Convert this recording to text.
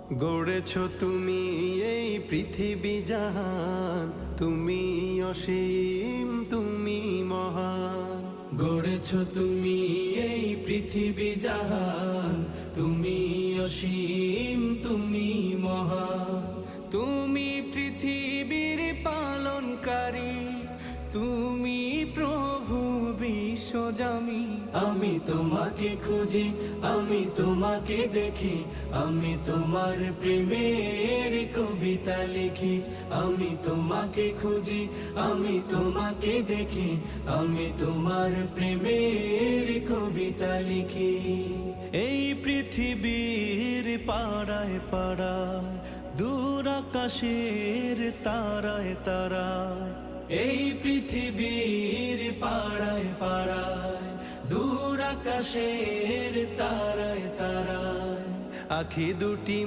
গড়েছ তুমি এই পৃথিবী জাহান, তুমি অসীম, তুমি মহান। গড়েছ তুমি এই পৃথিবী জাহান, তুমি অসীম, তুমি মহান। তুমি পৃথিবীর পালনকারী, তুমি প্রভু বিশ্বজামি। আমি তোমাকে খুঁজি, আমি তোমাকে দেখি, আমি তোমার প্রেমের কবিতা লিখি। আমি তোমাকে খুঁজি, আমি তোমাকে দেখি, আমি তোমার প্রেমের কবিতা লিখি। এই পৃথিবীর পাড়ায় পাড়ায়, দূর আকাশের তারায় তারায়। এই পৃথিবীর পাড়ায় পাড়ায়, দূর আকাশের তারায় তারায়। আখি দুটি